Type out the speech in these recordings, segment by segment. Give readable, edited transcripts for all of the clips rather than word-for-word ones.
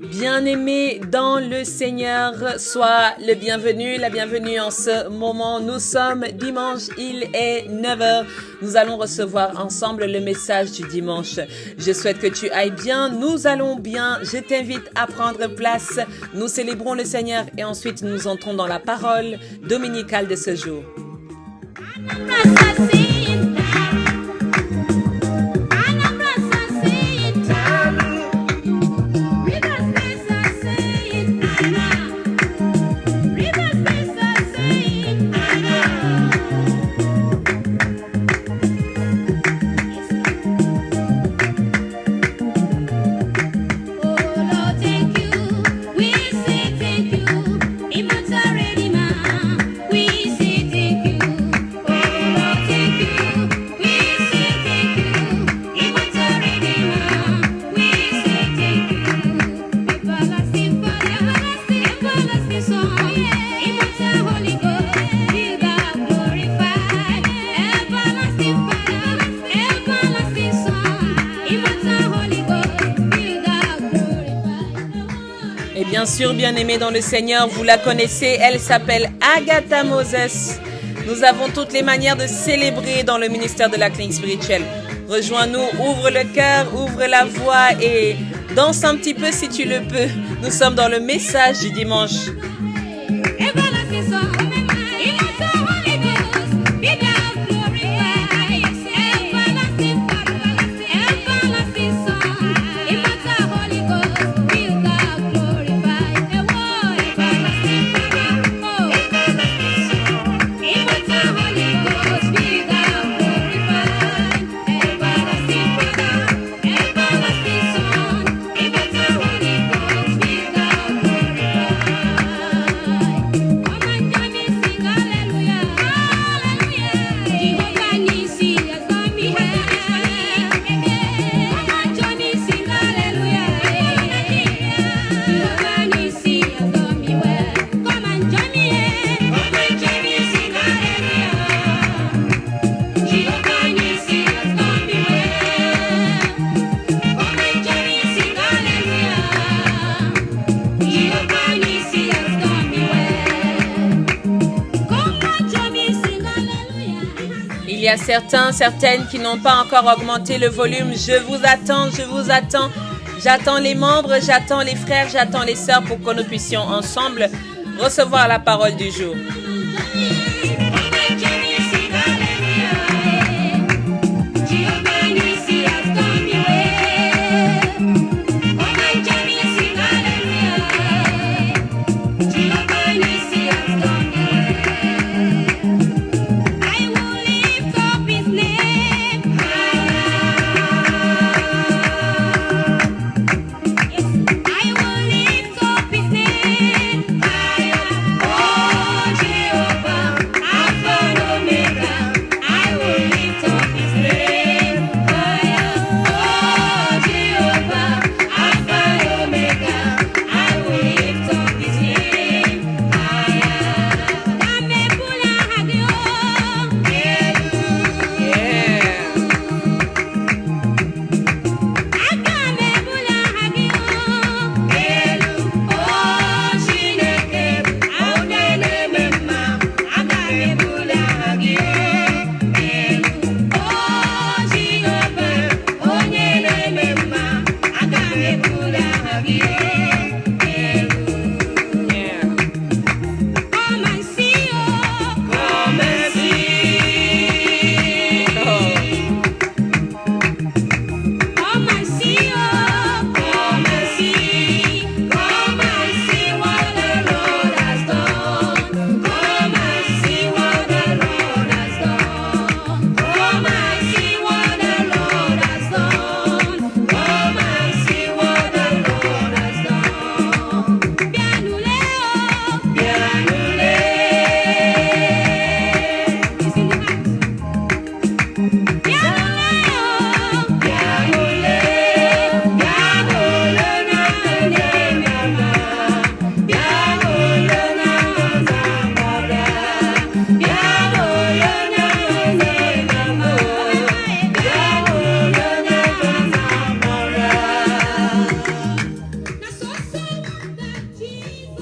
Bien-aimés dans le Seigneur, sois le bienvenu, la bienvenue en ce moment. Nous sommes dimanche, il est 9 heures. Nous allons recevoir ensemble le message du dimanche. Je souhaite que tu ailles bien, nous allons bien. Je t'invite à prendre place. Nous célébrons le Seigneur et ensuite nous entrons dans la parole dominicale de ce jour. Bien sûr, bien-aimée dans le Seigneur, vous la connaissez, elle s'appelle Agatha Moses. Nous avons toutes les manières de célébrer dans le ministère de la clinique spirituelle. Rejoins-nous, ouvre le cœur, ouvre la voix et danse un petit peu si tu le peux. Nous sommes dans le message du dimanche. Il y a certaines qui n'ont pas encore augmenté le volume. Je vous attends. J'attends les membres, j'attends les frères, j'attends les sœurs pour que nous puissions ensemble recevoir la parole du jour.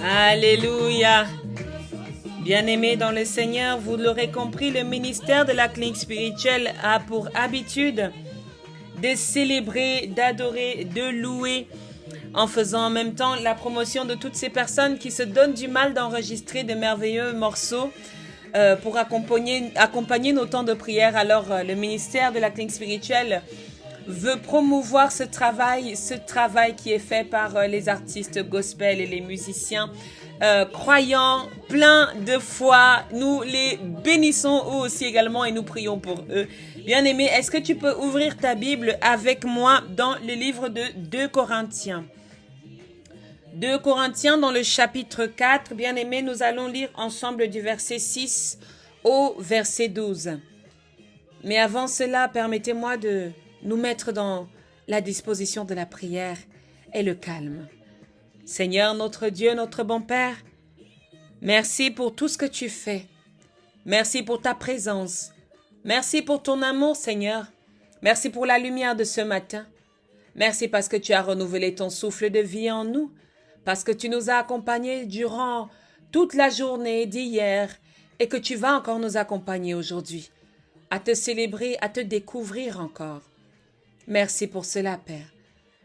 Alléluia. Bien-aimés dans le Seigneur, vous l'aurez compris, le ministère de la clinique spirituelle a pour habitude de célébrer, d'adorer, de louer, en faisant en même temps la promotion de toutes ces personnes qui se donnent du mal d'enregistrer de merveilleux morceaux pour accompagner nos temps de prière. Alors, le ministère de la clinique spirituelle veut promouvoir ce travail qui est fait par les artistes gospel et les musiciens croyants, pleins de foi. Nous les bénissons eux aussi également et nous prions pour eux. Bien-aimé, est-ce que tu peux ouvrir ta Bible avec moi dans le livre de 2 Corinthiens? 2 Corinthiens dans le chapitre 4. Bien-aimé, nous allons lire ensemble du verset 6 au verset 12. Mais avant cela, permettez-moi de nous mettre dans la disposition de la prière et le calme. Seigneur, notre Dieu, notre bon Père, merci pour tout ce que tu fais. Merci pour ta présence. Merci pour ton amour, Seigneur. Merci pour la lumière de ce matin. Merci parce que tu as renouvelé ton souffle de vie en nous, parce que tu nous as accompagnés durant toute la journée d'hier et que tu vas encore nous accompagner aujourd'hui, à te célébrer, à te découvrir encore. Merci pour cela, Père.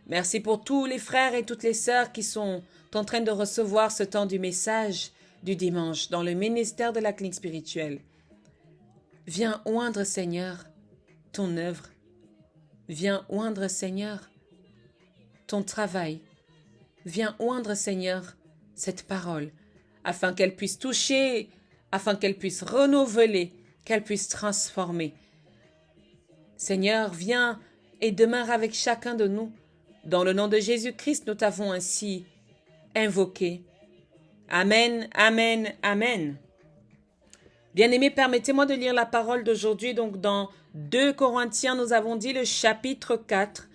Merci pour tous les frères et toutes les sœurs qui sont en train de recevoir ce temps du message du dimanche dans le ministère de la clinique spirituelle. Viens oindre, Seigneur, ton œuvre. Viens oindre, Seigneur, ton travail. Viens oindre, Seigneur, cette parole, afin qu'elle puisse toucher, afin qu'elle puisse renouveler, qu'elle puisse transformer. Seigneur, viens et demeure avec chacun de nous. Dans le nom de Jésus-Christ, nous t'avons ainsi invoqué. Amen, amen, amen. Bien-aimés, permettez-moi de lire la parole d'aujourd'hui. Donc, dans 2 Corinthiens, nous avons dit le chapitre 4.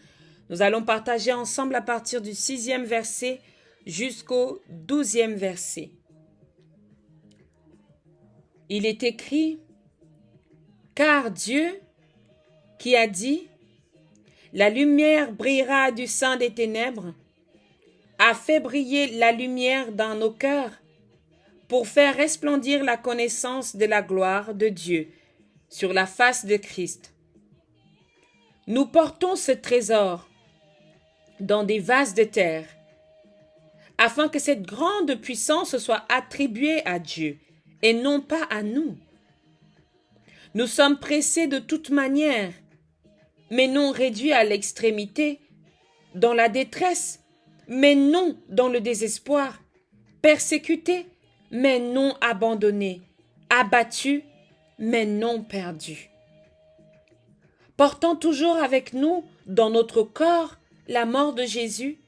Nous allons partager ensemble à partir du 6e verset jusqu'au 12e verset. Il est écrit, « Car Dieu, qui a dit, la lumière brillera du sein des ténèbres, a fait briller la lumière dans nos cœurs pour faire resplendir la connaissance de la gloire de Dieu sur la face de Christ. Nous portons ce trésor dans des vases de terre, afin que cette grande puissance soit attribuée à Dieu et non pas à nous. Nous sommes pressés de toute manière, mais non réduits à l'extrémité, dans la détresse, mais non dans le désespoir, persécutés, mais non abandonnés, abattus, mais non perdus. Portant toujours avec nous, dans notre corps, la mort de Jésus,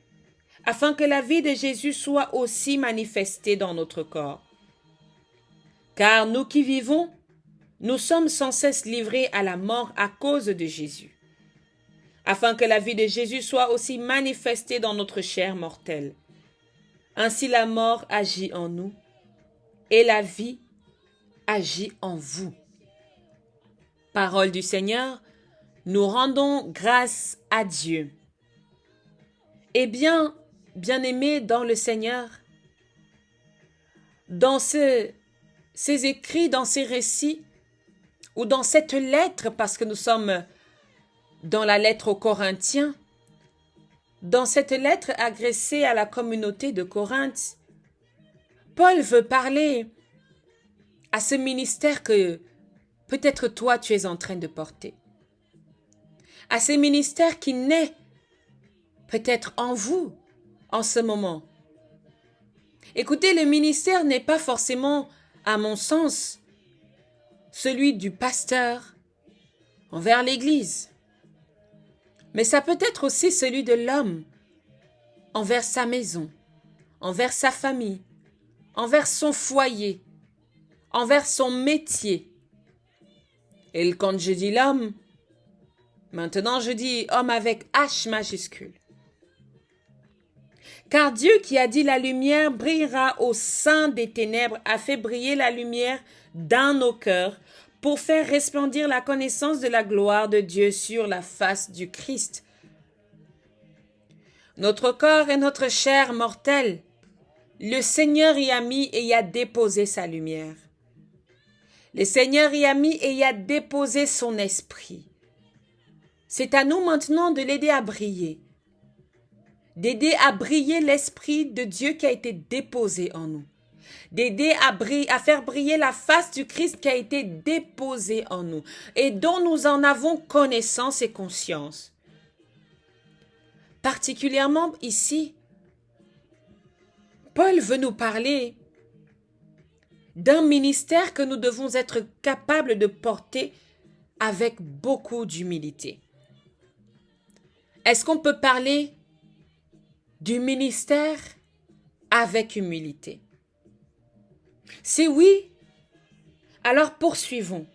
afin que la vie de Jésus soit aussi manifestée dans notre corps. Car nous qui vivons, nous sommes sans cesse livrés à la mort à cause de Jésus, afin que la vie de Jésus soit aussi manifestée dans notre chair mortelle. Ainsi la mort agit en nous, et la vie agit en vous. Parole du Seigneur, nous rendons grâce à Dieu. Eh bien, bien-aimés dans le Seigneur, dans ces écrits, dans ces récits, ou dans cette lettre, parce que nous sommes dans la lettre aux Corinthiens, dans cette lettre adressée à la communauté de Corinthe, Paul veut parler à ce ministère que peut-être toi tu es en train de porter, à ce ministère qui naît peut-être en vous en ce moment. Écoutez, le ministère n'est pas forcément, à mon sens, celui du pasteur envers l'Église, mais ça peut être aussi celui de l'homme envers sa maison, envers sa famille, envers son foyer, envers son métier. Et quand je dis l'homme, maintenant je dis homme avec H majuscule. Car Dieu qui a dit la lumière brillera au sein des ténèbres a fait briller la lumière dans nos cœurs pour faire resplendir la connaissance de la gloire de Dieu sur la face du Christ. Notre corps et notre chair mortelle le Seigneur y a mis et y a déposé sa lumière. Le Seigneur y a mis et y a déposé son esprit. C'est à nous maintenant de l'aider à briller. D'aider à briller l'esprit de Dieu qui a été déposé en nous. D'aider à faire briller la face du Christ qui a été déposée en nous et dont nous en avons connaissance et conscience. Particulièrement ici, Paul veut nous parler d'un ministère que nous devons être capables de porter avec beaucoup d'humilité. Est-ce qu'on peut parler du ministère avec humilité? Si oui, alors poursuivons.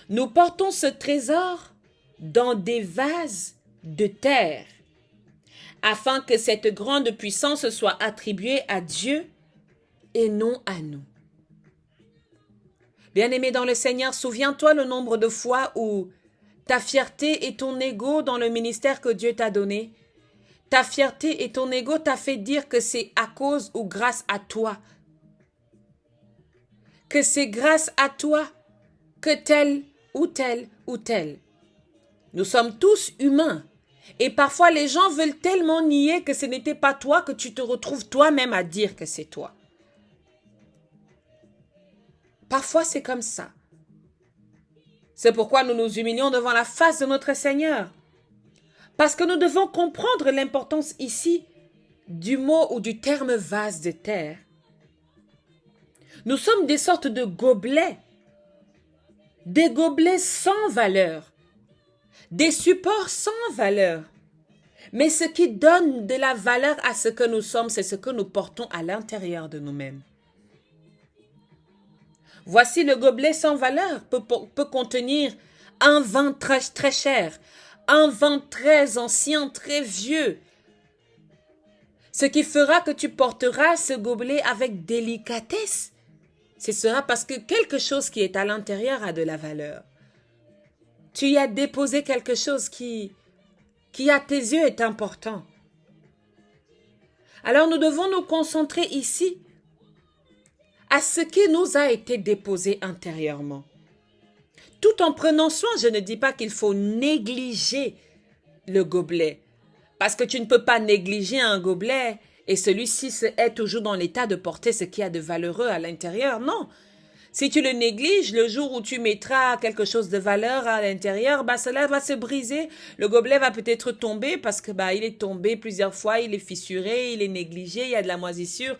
Nous portons ce trésor dans des vases de terre, afin que cette grande puissance soit attribuée à Dieu et non à nous. Bien-aimé dans le Seigneur, souviens-toi le nombre de fois où ta fierté et ton ego dans le ministère que Dieu t'a donné, ta fierté et ton ego t'a fait dire que c'est à cause ou grâce à toi, que c'est grâce à toi que tel ou tel ou tel. Nous sommes tous humains et parfois les gens veulent tellement nier que ce n'était pas toi que tu te retrouves toi-même à dire que c'est toi. Parfois c'est comme ça. C'est pourquoi nous nous humilions devant la face de notre Seigneur. Parce que nous devons comprendre l'importance ici du mot ou du terme vase de terre. Nous sommes des sortes de gobelets, des gobelets sans valeur, des supports sans valeur. Mais ce qui donne de la valeur à ce que nous sommes, c'est ce que nous portons à l'intérieur de nous-mêmes. Voici le gobelet sans valeur peut contenir un vin très cher, un vin très ancien, très vieux. Ce qui fera que tu porteras ce gobelet avec délicatesse, ce sera parce que quelque chose qui est à l'intérieur a de la valeur. Tu y as déposé quelque chose qui à tes yeux est important. Alors nous devons nous concentrer ici à ce qui nous a été déposé intérieurement. Tout en prenant soin, je ne dis pas qu'il faut négliger le gobelet. Parce que tu ne peux pas négliger un gobelet et celui-ci est toujours dans l'état de porter ce qui a de valeureux à l'intérieur. Non. Si tu le négliges, le jour où tu mettras quelque chose de valeur à l'intérieur, cela va se briser. Le gobelet va peut-être tomber parce que il est tombé plusieurs fois, il est fissuré, il est négligé, il y a de la moisissure.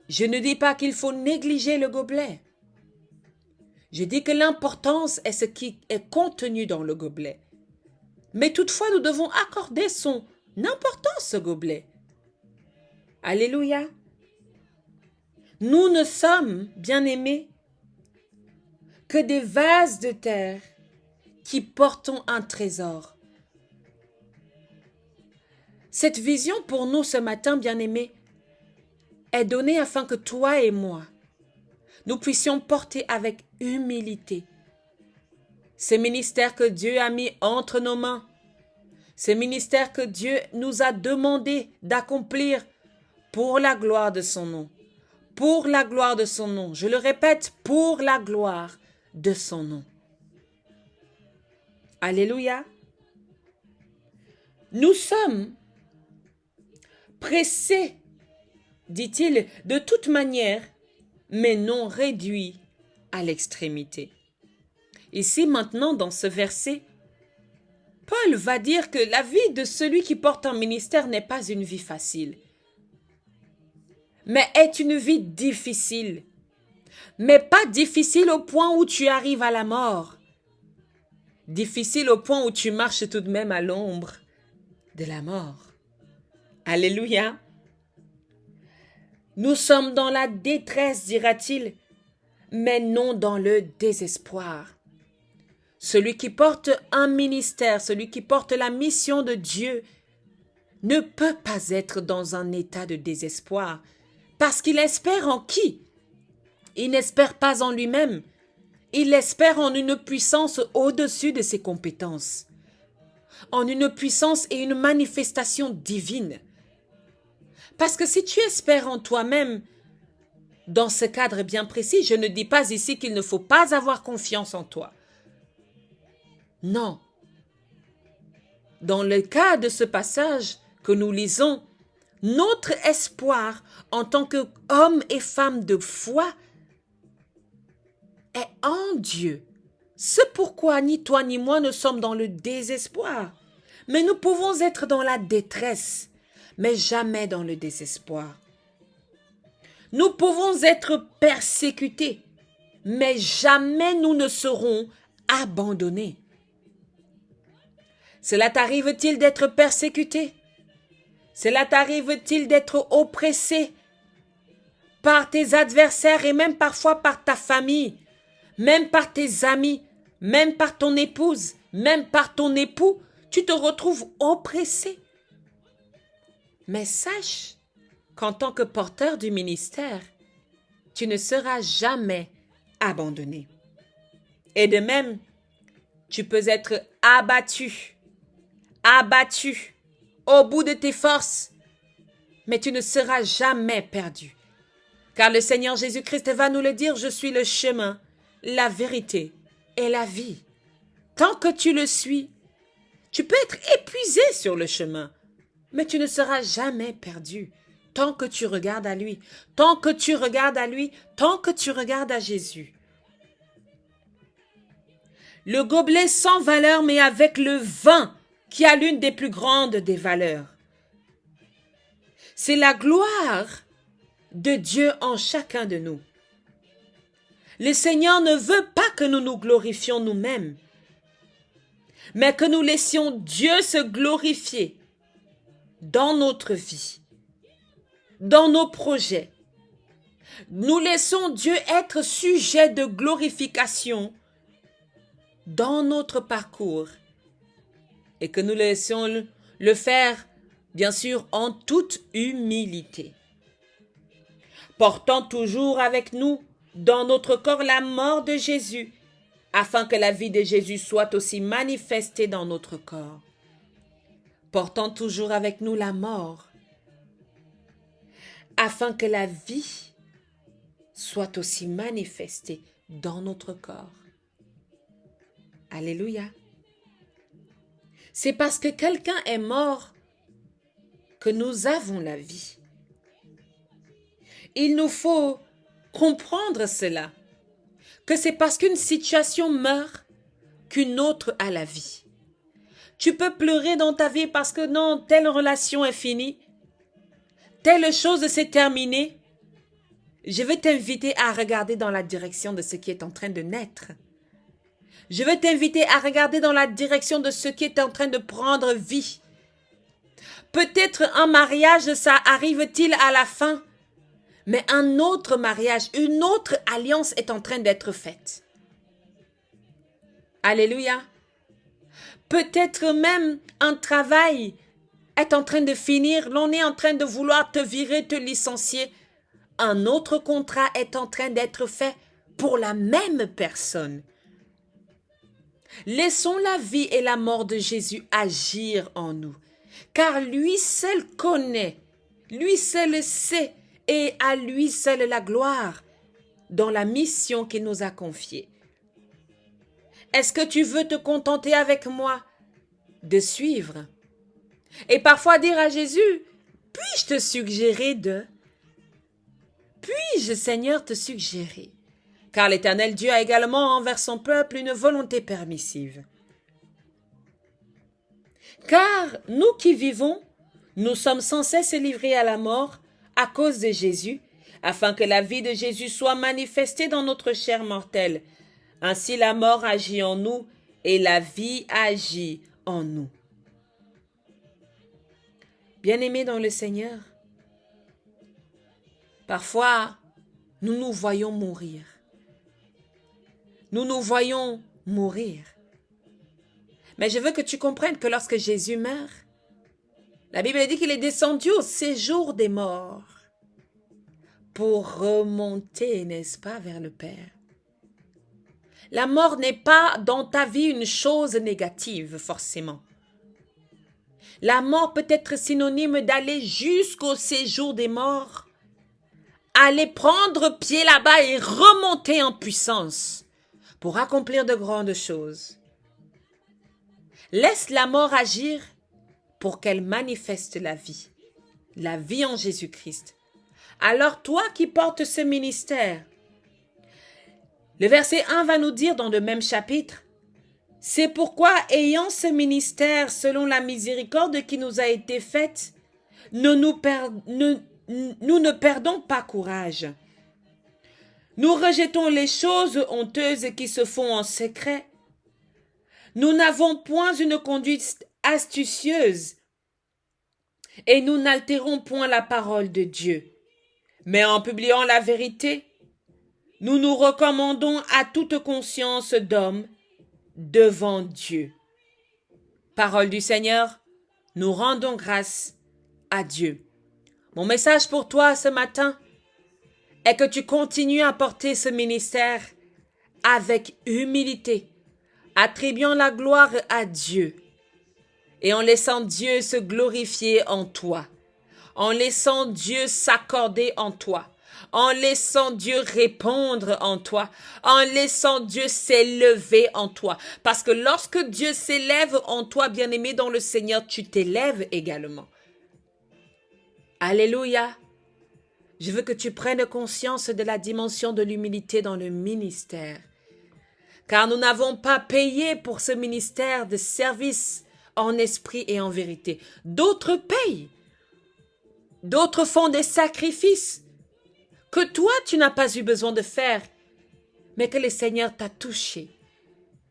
Je ne dis pas qu'il faut négliger le gobelet. Je dis que l'importance est ce qui est contenu dans le gobelet. Mais toutefois, nous devons accorder son importance au gobelet. Alléluia. Nous ne sommes, bien-aimés, que des vases de terre qui portons un trésor. Cette vision pour nous ce matin, bien-aimés, est donnée afin que toi et moi, nous puissions porter avec humilité ce ministère que Dieu a mis entre nos mains, ce ministère que Dieu nous a demandé d'accomplir pour la gloire de son nom. Pour la gloire de son nom. Je le répète, pour la gloire de son nom. Alléluia. Nous sommes pressés, dit-il, de toute manière, mais non réduits à l'extrémité. Ici, maintenant, dans ce verset, Paul va dire que la vie de celui qui porte un ministère n'est pas une vie facile, mais est une vie difficile. Mais pas difficile au point où tu arrives à la mort. Difficile au point où tu marches tout de même à l'ombre de la mort. Alléluia. Nous sommes dans la détresse, dira-t-il, mais non dans le désespoir. Celui qui porte un ministère, celui qui porte la mission de Dieu, ne peut pas être dans un état de désespoir, parce qu'il espère en qui? Il n'espère pas en lui-même, il espère en une puissance au-dessus de ses compétences, en une puissance et une manifestation divine. Parce que si tu espères en toi-même, dans ce cadre bien précis, je ne dis pas ici qu'il ne faut pas avoir confiance en toi. Non. Dans le cas de ce passage que nous lisons, notre espoir en tant qu'hommes et femmes de foi est en Dieu. C'est pourquoi ni toi ni moi ne sommes dans le désespoir. Mais nous pouvons être dans la détresse, mais jamais dans le désespoir. Nous pouvons être persécutés, mais jamais nous ne serons abandonnés. Cela t'arrive-t-il d'être persécuté? Cela t'arrive-t-il d'être oppressé par tes adversaires et même parfois par ta famille, même par tes amis, même par ton épouse, même par ton époux? Tu te retrouves oppressé. Mais sache qu'en tant que porteur du ministère, tu ne seras jamais abandonné. Et de même, tu peux être abattu au bout de tes forces, mais tu ne seras jamais perdu. Car le Seigneur Jésus-Christ va nous le dire, je suis le chemin, la vérité et la vie. Tant que tu le suis, tu peux être épuisé sur le chemin, mais tu ne seras jamais perdu. Tant que tu regardes à lui, tant que tu regardes à lui, tant que tu regardes à Jésus. Le gobelet sans valeur, mais avec le vin qui a l'une des plus grandes des valeurs. C'est la gloire de Dieu en chacun de nous. Le Seigneur ne veut pas que nous nous glorifions nous-mêmes, mais que nous laissions Dieu se glorifier dans notre vie, dans nos projets. Nous laissons Dieu être sujet de glorification dans notre parcours et que nous laissions le faire, bien sûr, en toute humilité. Portant toujours avec nous dans notre corps la mort de Jésus, afin que la vie de Jésus soit aussi manifestée dans notre corps. Portant toujours avec nous la mort, afin que la vie soit aussi manifestée dans notre corps. Alléluia. C'est parce que quelqu'un est mort que nous avons la vie. Il nous faut comprendre cela, que c'est parce qu'une situation meurt qu'une autre a la vie. Tu peux pleurer dans ta vie parce que non, telle relation est finie, telle chose s'est terminée. Je vais t'inviter à regarder dans la direction de ce qui est en train de naître. Je vais t'inviter à regarder dans la direction de ce qui est en train de prendre vie. Peut-être un mariage, ça arrive-t-il à la fin, mais un autre mariage, une autre alliance est en train d'être faite. Alléluia. Peut-être même un travail est en train de finir, l'on est en train de vouloir te virer, te licencier. Un autre contrat est en train d'être fait pour la même personne. Laissons la vie et la mort de Jésus agir en nous, car lui seul connaît, lui seul sait, et à lui seul la gloire dans la mission qu'il nous a confiée. Est-ce que tu veux te contenter avec moi de suivre? Et parfois dire à Jésus, puis-je te suggérer de... Puis-je, Seigneur, te suggérer? Car l'Éternel Dieu a également envers son peuple une volonté permissive. Car nous qui vivons, nous sommes sans cesse livrés à la mort à cause de Jésus, afin que la vie de Jésus soit manifestée dans notre chair mortelle. Ainsi la mort agit en nous et la vie agit en nous. Bien-aimés dans le Seigneur, parfois nous nous voyons mourir. Nous nous voyons mourir. Mais je veux que tu comprennes que lorsque Jésus meurt, la Bible dit qu'il est descendu au séjour des morts pour remonter, n'est-ce pas, vers le Père. La mort n'est pas dans ta vie une chose négative, forcément. La mort peut être synonyme d'aller jusqu'au séjour des morts. Aller prendre pied là-bas et remonter en puissance pour accomplir de grandes choses. Laisse la mort agir pour qu'elle manifeste la vie en Jésus-Christ. Alors toi qui portes ce ministère, le verset 1 va nous dire dans le même chapitre, « C'est pourquoi, ayant ce ministère selon la miséricorde qui nous a été faite, nous ne perdons pas courage. Nous rejetons les choses honteuses qui se font en secret. Nous n'avons point une conduite astucieuse et nous n'altérons point la parole de Dieu. Mais en publiant la vérité, nous nous recommandons à toute conscience d'homme devant Dieu. » Parole du Seigneur, nous rendons grâce à Dieu. Mon message pour toi ce matin est que tu continues à porter ce ministère avec humilité, attribuant la gloire à Dieu et en laissant Dieu se glorifier en toi, en laissant Dieu s'accorder en toi, en laissant Dieu répondre en toi, en laissant Dieu s'élever en toi. Parce que lorsque Dieu s'élève en toi, bien-aimé dans le Seigneur, tu t'élèves également. Alléluia. Je veux que tu prennes conscience de la dimension de l'humilité dans le ministère. Car nous n'avons pas payé pour ce ministère de service en esprit et en vérité. D'autres payent. D'autres font des sacrifices que toi, tu n'as pas eu besoin de faire, mais que le Seigneur t'a touché.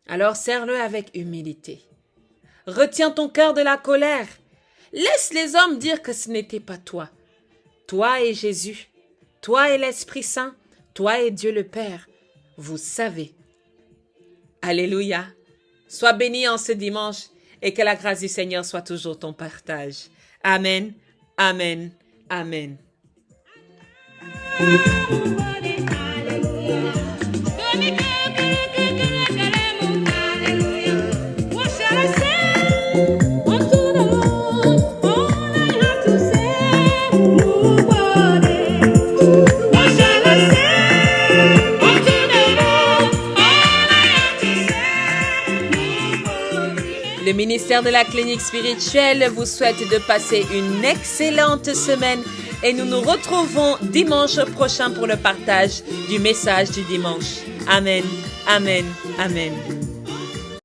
Alors, serre-le avec humilité. Retiens ton cœur de la colère. Laisse les hommes dire que ce n'était pas toi. Toi et Jésus, toi et l'Esprit Saint, toi et Dieu le Père, vous savez. Alléluia. Sois béni en ce dimanche et que la grâce du Seigneur soit toujours ton partage. Amen, amen, amen. Le ministère de la clinique spirituelle vous souhaite de passer une excellente semaine et nous nous retrouvons dimanche prochain pour le partage du message du dimanche. Amen, amen, amen.